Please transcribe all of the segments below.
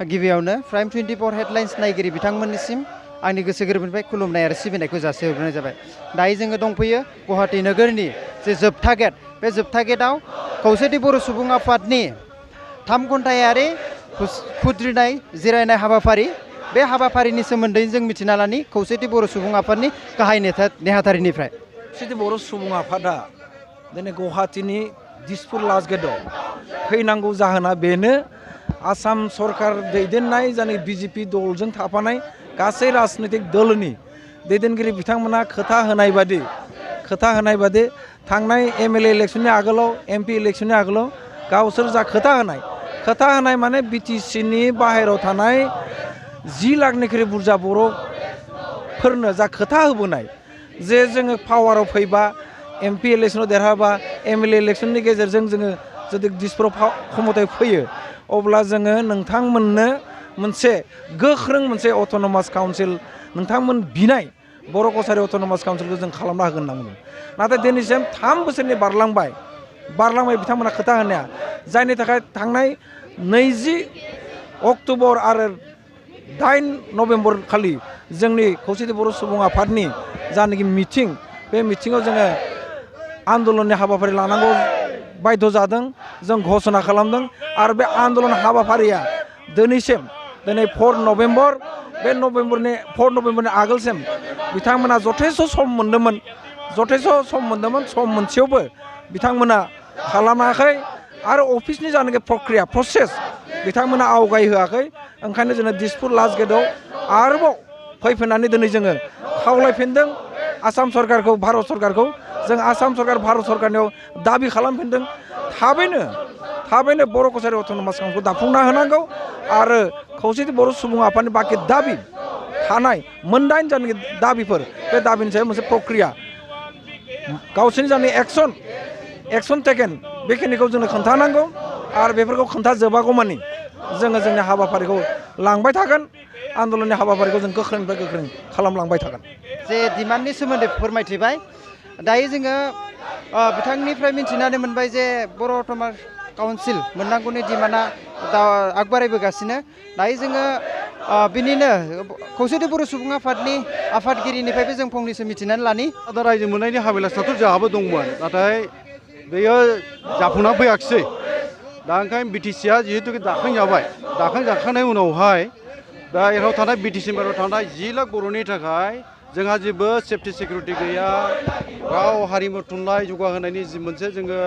गिबियावनो prime 24 headlines नायगिरि बिथांमोननिसिम आंनि गोसो गोरबोनिफ्राय खुलुमनाय आरो सिबिनायखौ जासिहरग्रोनाय जाबाय। दायो जोङो दंफैयो गुवाहाटी नोगोरनि जे जोबथा गेट, बे जोबथा गेटआव खौसेथि बर' सुबुं आफादनि 3 घन्टायारि खुद्रिनाय जिरायनाय हाबाफारि, बे हाबाफारिनि सोमोन्दै जों मिथिना लानि खौसेथि बर' सुबुं आफादनि गाहाय नेहाथारिनिफ्राय। खौसेथि बर' सुबुं आफादा दिनै गुवाहाटीनि दिसपुर लास्ट गेटआव फैनांगौ जाहोना बेनो, आसाम सरकार दैदेननाय जानि बिजेपि दलजों थाफानाय गासै राजनैतिक दलनि दैदेनगिरि बिथांमोना खोथा होनाय बादि थांनाय एमएलए इलेक्शननि आगोलाव, एमपि इलेक्शननि आगोलाव गावसोर जा खोथा होनाय माने बिटिसिनि बाहेरायाव थानाय 10 लाखनिख्रुइ बुरजा बर'फोरनो जा खोथा होबोनाय जे जोङो पावाराव फैबा, एमपि इलेक्शनाव देरहाबा, एमएलए इलेक्शननि गेजेरजों जोङो जुदि दिसपुराव क्षमतायाव फैयो, अब्ला जोङो नोंथांमोननो मोनसे गोख्रों मोनसे अट'नमास काउन्सिल, नोंथांमोन बिनाय बर' कसारि अट'नमास काउन्सिलखौ जों खालामना होगोन होनना बुंदों। नाथाय दिनैसिम 3 बोसोरनि बारलांबाय बिथांमोना खोथा होनाया, जायनि थाखाय थांनाय 20 अक्ट'बर आरो 8 नभेम्बर खालि जोंनि खौसेथि बर' सुबुं आफादनि जानाखि मिटिं, बे मिटिङाव जोङो आन्दलननि हाबाफारि लानांगौ बाध्य जादों, जों घोषणा खालामदों। आरो बे आन्दलन हाबाफारिया दिनैसिम, दिनै 4 नभेम्बर, बे 4 नभेम्बरनि आगोलसिम बिथांमोना जथेस्थ' सम मोन्दोंमोन, सम मोनसेयावबो बिथांमोना खालामाखै आरो अफिसनि जानाखि प्रक्रिया प्रसेस बिथांमोना आवगाय होआखै। ओंखायनो जोङो दिसपुर लास्ट गेटआव आरोबाव फैफिननानै दिनै जोङो खावलायफिनदों आसाम सरकारखौ, भारत सरकारखौ। जों आसाम सरकार, भारत सरकारनियाव दाबि खालामफिनदों, थाबैनो बर' कसारि अट'नमास काउन्सिलखौ दाफुंना होनांगौ आरो खौसेथि बर' सुबुं आफादनि बाखि दाबि थानाय 8 जानाखि दाबिफोर, बे दाबिनि सायाव मोनसे प्रक्रिया गावसोरनि जानाय एक्सन टेकेन बेखिनिखौ जोंनो खोन्थानांगौ आरो बेफोरखौ खोन्थाजोबागौमानि जोङो जोंनि हाबाफारिखौ लांबाय थागोन, आन्दलननि हाबाफारिखौ जों गोख्रोंनिफ्राय गोख्रों खालामलांबाय थागोन। जे डिमान्डनि सोमोन्दै फोरमायथिबाय, दायो जोङो बिथांनिफ्राय मिथिनानै मोनबाय जे बर' अट'नमास काउन्सिल मोननांगौनि डिमान्डआ आगबारायबोगासिनो। दायो जोङो बिनिनो खौसेथि बर' सुबुं आफादनि आफादगिरिनिफ्रायबो जों फंनैसो मिथिनानै लानि। दा रायजो मोननायनि हाबिलासआथ' जोंहाबो दंमोन, नाथाय बेयो जाफुंना फैयाखिसै। दा ओंखायनो बिटिसिआ जिहेतु दाखांजाखांनायनि उनावहाय दा एराव थानाय बिटिसि मेराव थानाय 10 लाख बर'नि थाखाय जोंहा जेबो सेफ्टि सिकिउरिटि गैया, राव हारिमु थुनलाइ जौगाहोनायनि जि मोनसे जोङो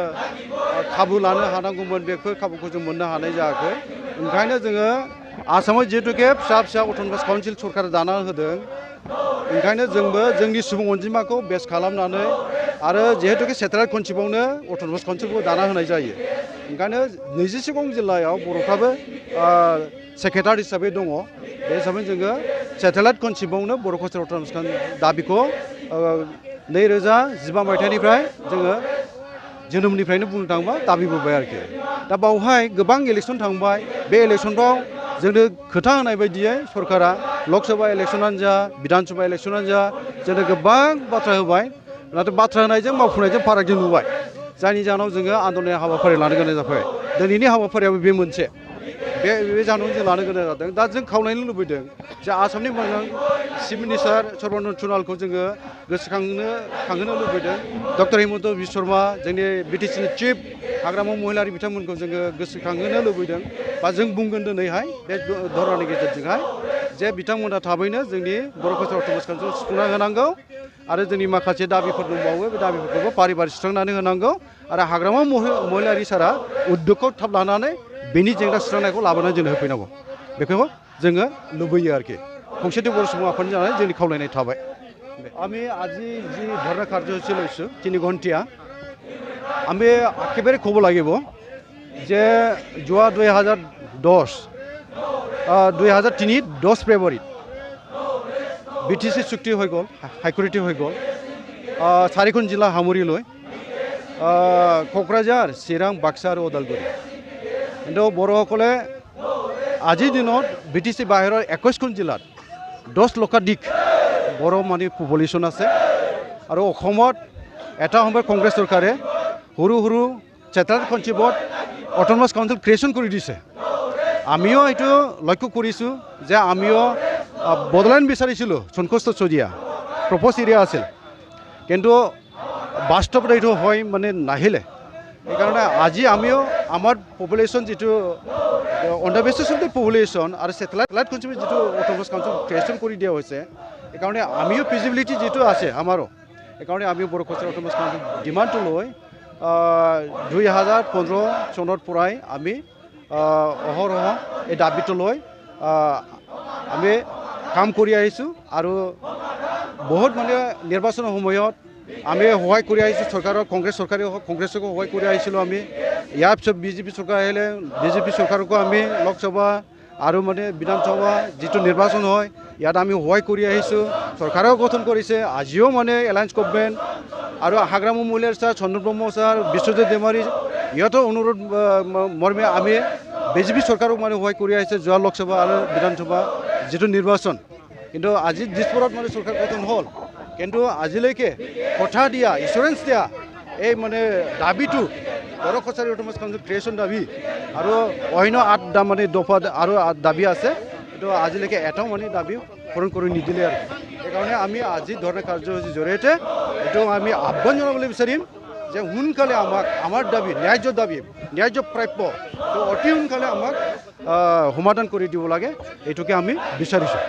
खाबु लानो हानांगौमोन, बेफोर खाबुखौ जों मोननो हानाय जायाखै। ओंखायनो जोङो आसामाव जिहेतुके फिसा अट'नमास काउन्सिल सरकार दाना होदों, ओंखायनो जोंबो जोंनि सुबुं अनजिमाखौ बेस खालामनानै आरो जिहेतुके सेटेलाइट कनसेप्टआवनो अट'नमास काउन्सिलखौ दाना होनाय जायो। ओंखायनो 27 जिल्लायाव बर'फ्राबो सेक्रेटारि हिसाबै दङ। बे हिसाबै जोङो सेटेलाइट कनसेप्टआवनो बर' कसारि अट'नमास दाबिखौ 2015 मायथाइनिफ्राय जोङो जोनोमनिफ्रायनो बुंनो थाङोबा दाबिबोबाय आरोखि। दा बावहाय गोबां इलेक्सन थांबाय, बे इलेक्सनफ्राव जोंनो खोथा होनाय बायदियै सरकारा लकसभा इलेक्सनानो जा, बिधान सभा इलेक्सनानो जा, जोंनो गोबां बाथ्रा होबाय, नाथाय बाथ्रा होनायजों मावफुंनायजों फाराग जों नुबाय, जायनि जाहोनाव जोङो आन्दलननि हाबाफारि लानो गोनां जाबाय। दिनैनि हाबाफारियाबो बे मोनसे, बे जाहोनाव जों लानो गोनां जादों। दा जों खावलायनो लुबैदों जे आसामनि मोजां चिफ मिनिस्टार सर्बानन्द सन'वालखौ जोङो गोसोखांहोनो लुबैदों, डक्टर हिमन्त बिश्व शर्मा, जोंनि बिटिसिनि चिफ हाग्रामा महिलारि बिथांमोनखौ जोङो गोसोखांहोनो लुबैदों, बा जों बुंगोन दिनैहाय बे धरनानि गेजेरजोंहाय जे बिथांमोना थाबैनो जोंनि बर' कसारि अट'नमास काउन्सिलखौ सुफुंना होनांगौ आरो जोंनि माखासे दाबिफोर दंबावो, बे दाबिफोरखौबो फारि फारि सुस्रांनानै होनांगौ आरो हाग्रामा महिलारि सारा उद्यगखौ थाब लानानै बेनि जेंना सुस्रांनायखौ लाबोनानै जोंनो होफैनांगौ, बेखौ जोङो लुबैयो आरोखि। खौसेथि बर' सुबुं आफादनि जानानै जोंनि खावलायनाय थाबाय। আমি আজি যি ধর্ণা কার্যসূচী লৈছোঁ 3 ঘণ্টিয়া, আমি একেবাৰে ক'ব লাগিব যে যোৱা 2010 ফেব্ৰুৱাৰীত বিটিচি চুক্তি হৈ গ'ল, হাইকোৰ্টে হৈ গ'ল, 4খন জিলা সামৰি লৈ কক্ৰাঝাৰ, চিৰাং, বাক্সা আৰু ওদালগুৰি। কিন্তু বড়োসকলে আজিৰ দিনত বিটিচি বাহিৰৰ 21খন জিলাত 10 লক্ষাধিক বড়ো মানে পপুলেশ্যন আছে। আৰু অসমত এটা সময়ত কংগ্ৰেছ চৰকাৰে সৰু সৰু চেটেলাইট কনচেপ্টত অট'নমাছ কাউন্সিল ক্ৰিয়েশ্যন কৰি দিছে। আমিও এইটো লক্ষ্য কৰিছোঁ যে আমিও বদলাইন বিচাৰিছিলোঁ সন্তুষ্ট চৰিয়া প্ৰপ'জ এৰিয়া আছিল কিন্তু বাস্তৱত এইটো হয় মানে নাহিলে সেইকাৰণে আজি আমিও আমাৰ পপুলেশ্যন যিটো on the basis of the population আৰু ছেটেলাইট কনচেপ্ট যিটো অট'নমাছ কাউন্সিল ক্ৰিয়েশ্যন কৰি দিয়া হৈছে সেইকাৰণে আমিও ফিজিবিলিটি যিটো আছে আমাৰো সেইকাৰণে আমি বড়ো কালচাৰ অট'নমাছ কাউন্সিল ডিমাণ্ডটো লৈ 2015 চনৰ পৰাই আমি অহৰহ এই দাবীটো লৈ আমি কাম কৰি আহিছোঁ আৰু বহুত মানে নিৰ্বাচনৰ সময়ত আমি সহায় কৰি আহিছোঁ চৰকাৰক কংগ্ৰেছ চৰকাৰে হওক কংগ্ৰেছকো সহায় কৰি আহিছিলোঁ আমি ইয়াৰ পিছত বিজেপি চৰকাৰ আহিলে বিজেপি চৰকাৰকো আমি লোকসভা আৰু মানে বিধানসভা যিটো নিৰ্বাচন হয় ইয়াত আমি সহায় কৰি আহিছোঁ চৰকাৰেও গঠন কৰিছে আজিও মানে এলায়েন্স গভৰ্ণমেণ্ট আৰু হাগ্ৰাম মহিলাৰ ছাৰ চন্দ্ৰ ব্ৰহ্ম ছাৰ বিশ্বজিৎ দেমাৰী ইহঁতৰ অনুৰোধ মৰ্মে আমি বিজেপি চৰকাৰক মানে সহায় কৰি আহিছে যোৱা লোকসভা আৰু বিধানসভা যিটো নিৰ্বাচন কিন্তু আজি দিছপুৰত মানে চৰকাৰ গঠন হ'ল কিন্তু আজিলৈকে কথা দিয়া ইঞ্চুৰেঞ্চ দিয়া এই মানে দাবীটো বড়ো কালচাৰ অট'নমাছ কাউন্সিল ক্ৰিয়েশ্যন দাবী আৰু অন্য 8 মানে দফা আৰু দাবী আছে কিন্তু আজিলৈকে এটাও মানে দাবী পূৰণ কৰি নিদিলে আৰু সেইকাৰণে আমি আজি ধৰণে কাৰ্যসূচীৰ জৰিয়তে এইটো আমি আহ্বান জনাবলৈ বিচাৰিম যে সোনকালে আমাক আমাৰ দাবী ন্যায্য প্ৰাপ্য তো অতি সোনকালে আমাক সমাধান কৰি দিব লাগে এইটোকে আমি বিচাৰিছোঁ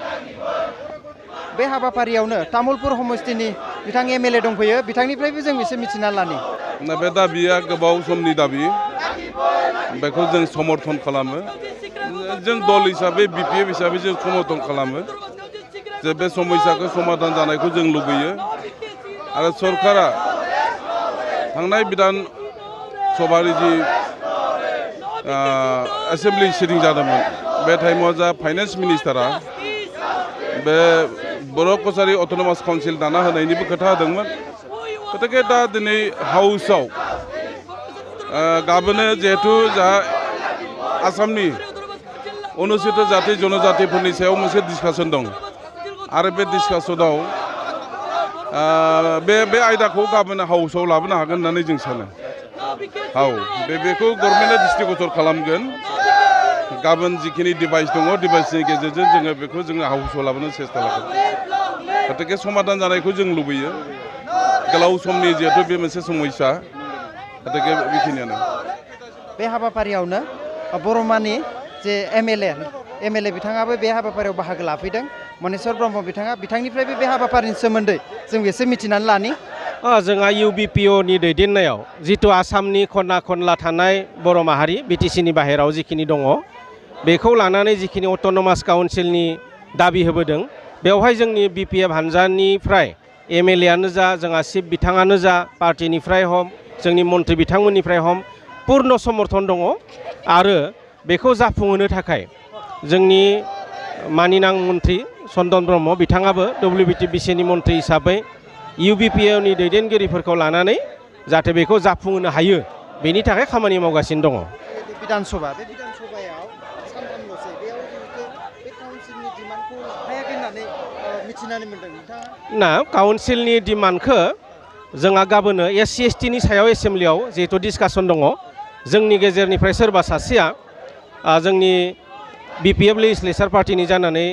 बे हाबाफारियावनो तामुलपुर समस्तिनि बिथां एमएलए दंफैयो बिथांनिफ्रायबो जों एसे मिथिना लानि बे दाबिया गोबाव समनि दाबि बेखौ जों समर्थन खालामो जों दल हिसाबै बिपिएफ हिसाबै जों समर्थन खालामो जे बे समस्याखौ समाधान जानायखौ जों लुबैयो आरो सरकारा थांनाय बिधान सभानि जि एसेम्बलि सिटिं जादोंमोन बे टाइमाव जा फाइनेन्स मिनिस्टारा बे बड़ो कसारी अट'नमास काउन्सिल दाना होनायनिबो खोथा होदोंमोन गतिके दा दिनै हाउसआव गाबोनो जिहेतु जा आसामनि अनुसूचित जाति जनजातिफोरनि सायाव मोनसे डिसकासन दं आरो बे डिसकासनाव बे आयदाखौ गाबोनो हाउसआव लाबोनो हागोन होननानै जों सानो बेखौ गभर्नमेन्टआ दृष्टिगोचर खालामगोन गाबोन जिखिनि डिभाइस दङ डिभाइसनि गेजेरजों जोङो बेखौ जोङो हाउसआव लाबोनो सेस्था लागोन गतिके समाधान जानायखौ जों लुबैयो गोलाव समनि जिहेतु बे मोनसे समस्या गतिके बेखिनियानो बे हाबाफारियावनो बर'मानि जे एमएलए बिथाङाबो बे हाबाफारियाव बाहागो लाफैदों मनेश्वर ब्रह्म बिथाङा बिथांनिफ्रायबो बे हाबाफारिनि सोमोन्दै जों एसे मिथिनानै लानि जोंहा इउबिपिअनि दैदेननायाव जितु आसामनि खना खनला थानाय बर' माहारि बिटिसिनि बाहेराव जिखिनि दङ बेखौ लानानै जिखिनि अट'नमास काउन्सिलनि दाबि होबोदों बेवहाय जोंनि बिपिएफ हानजानिफ्राय एमएलएआनो जा जोंहा चिफ बिथाङानो जा पार्टिनिफ्राय हम जोंनि मन्त्रि बिथांमोननिफ्राय हम पूर्ण समर्थन दङ आरो बेखौ जाफुंहोनो थाखाय जोंनि मानिनां मन्त्रि चन्दन ब्रह्म बिथाङाबो डब्लिउबिटिबिसिनि मन्त्रि हिसाबै इउबिपिअनि दैदेनगिरिफोरखौ लानानै जाहाथे बेखौ जाफुंहोनो हायो बेनि थाखाय खामानि मावगासिनो दङ बिधानसभा बे बिधानसभायाव सानथामल'सै बेयाव बे काउन्सिलनि डिमान्डखौ हायाखै होननानै मिथिनानै मोनदों नोंथाङा ना काउन्सिलनि डिमान्डखौ जोंहा गाबोनो एससि एसटिनि सायाव एसेम्बलियाव जिहेतु डिसकासन दङ जोंनि गेजेरनिफ्राय सोरबा सासेया जोंनि बिपिएफ लेजिस्लेचार पार्टिनि जानानै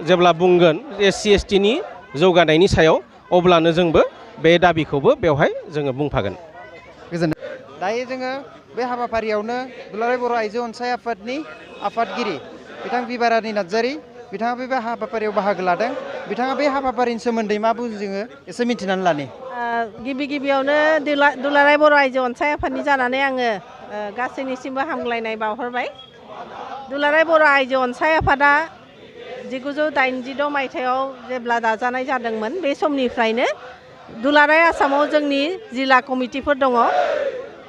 जेब्ला बुंगोन एससि एसटिनि जौगानायनि सायाव अब्लानो जोंबो बे दाबिखौबो बेवहाय जोङो बुंफागोन गोजोननाय दायो जोङो बे हाबाफारियावनो दुलाराय बर' आइजो अनसाय आफादनि आफादगिरि बिथां बिबारानि नार्जारी बिथाङा बे हाबाफारियाव बाहागो लादों बिथाङा बे हाबाफारिनि सोमोन्दै मा बुङो जोङो एसे मिथिनानै लानि गिबियावनो दुलाराय बर' आइजो अनसाय आफादनि जानानै आङो गासैनिसिमबो हामग्लायनाय बावहरबाय दुलाराय बर' आइजो अनसाय आफादा 1986 मायथाइयाव जेब्ला दाजानाय जादोंमोन बे समनिफ्रायनो दुलाराय आसामाव जोंनि जिल्ला कमिटिफोर दङ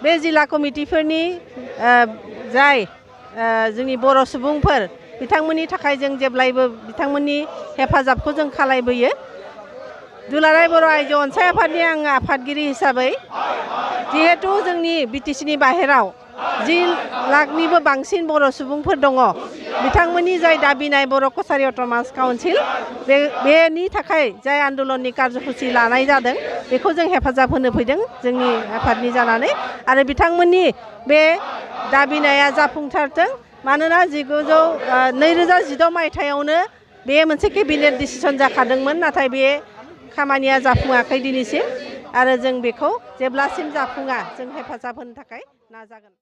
बे जिल्ला कमिटिफोरनि जाय जोंनि बर' सुबुंफोर बिथांमोननि थाखाय जों जेब्लायबो बिथांमोननि हेफाजाबखौ जों खालायबोयो दुलाराय बर' आइजो अनसाय आफादनि आं आफादगिरि हिसाबै जिहेतु जोंनि बिटिसिनि बाहेराव 10 लाखनिबो बांसिन बर' सुबुंफोर दङ बिथांमोननि जाय दाबिनाय बर' कसारी अट'नमास काउन्सिल बेनि थाखाय जाय आन्दलननि कार्यसुचि लानाय जादों बेखौ जों हेफाजाब होनो फैदों जोंनि आफादनि जानानै आरो बिथांमोननि बे दाबिनाया जाफुंसारथों मानोना 2016 मायथाइयावनो बे मोनसे केबिनेट डिसिसन जाखादोंमोन नाथाय बे खामानिया जाफुङाखै दिनैसिम आरो जों बेखौ जेब्लासिम जाफुङा जों हेफाजाब होनो थाखाय नाजागोन।